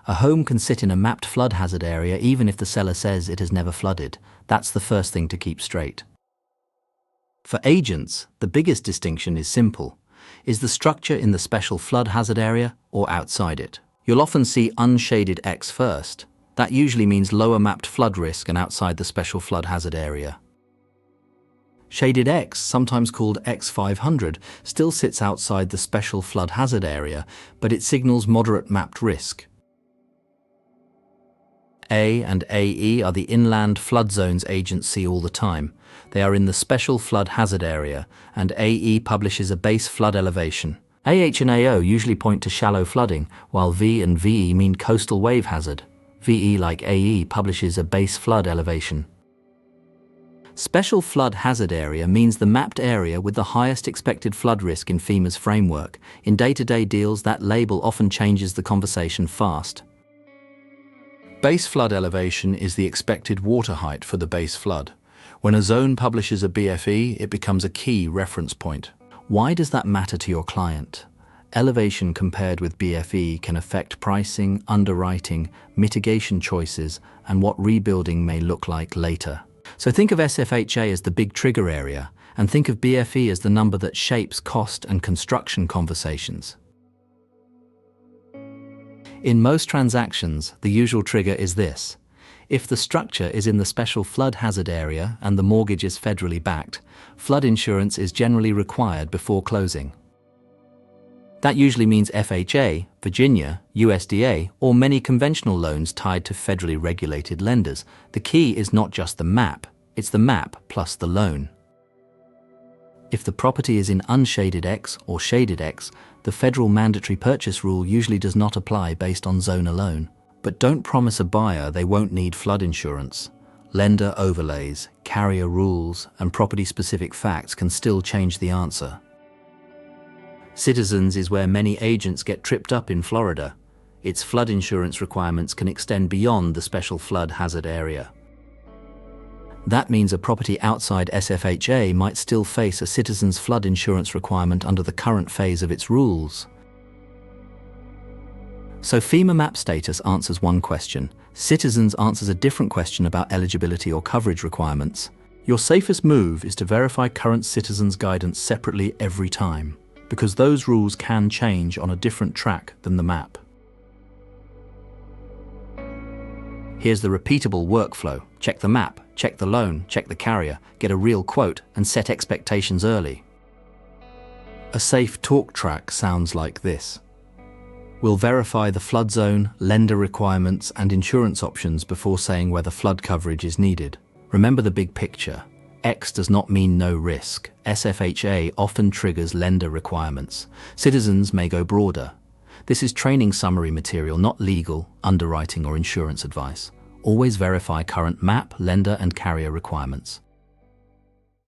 A home can sit in a mapped flood hazard area even if the seller says it has never flooded. That's the first thing to keep straight. For agents, the biggest distinction is simple. Is the structure in the special flood hazard area or outside it? You'll often see unshaded X first. That usually means lower mapped flood risk and outside the special flood hazard area. Shaded X, sometimes called X500, still sits outside the special flood hazard area, but it signals moderate mapped risk. A and AE are the inland flood zones agents see all the time. They are in the special flood hazard area, and AE publishes a base flood elevation. AH and AO usually point to shallow flooding, while V and VE mean coastal wave hazard. VE, like AE, publishes a base flood elevation. Special flood hazard area means the mapped area with the highest expected flood risk in FEMA's framework. In day-to-day deals, that label often changes the conversation fast. Base flood elevation is the expected water height for the base flood. When a zone publishes a BFE, it becomes a key reference point. Why does that matter to your client? Elevation compared with BFE can affect pricing, underwriting, mitigation choices, and what rebuilding may look like later. So think of SFHA as the big trigger area, and think of BFE as the number that shapes cost and construction conversations. In most transactions, the usual trigger is this. If the structure is in the special flood hazard area and the mortgage is federally backed, flood insurance is generally required before closing. That usually means FHA, Virginia, USDA, or many conventional loans tied to federally regulated lenders. The key is not just the map, it's the map plus the loan. If the property is in unshaded X or shaded X, the federal mandatory purchase rule usually does not apply based on zone alone. But don't promise a buyer they won't need flood insurance. Lender overlays, carrier rules, and property-specific facts can still change the answer. Citizens is where many agents get tripped up in Florida. Its flood insurance requirements can extend beyond the special flood hazard area. That means a property outside SFHA might still face a Citizens flood insurance requirement under the current phase of its rules. So FEMA map status answers one question. Citizens answers a different question about eligibility or coverage requirements. Your safest move is to verify current Citizens guidance separately every time, because those rules can change on a different track than the map. Here's the repeatable workflow. Check the map, check the loan, check the carrier, get a real quote, and set expectations early. A safe talk track sounds like this. We'll verify the flood zone, lender requirements, and insurance options before saying whether flood coverage is needed. Remember the big picture. X does not mean no risk. SFHA often triggers lender requirements. Citizens may go broader. This is training summary material, not legal, underwriting, or insurance advice. Always verify current map, lender, and carrier requirements.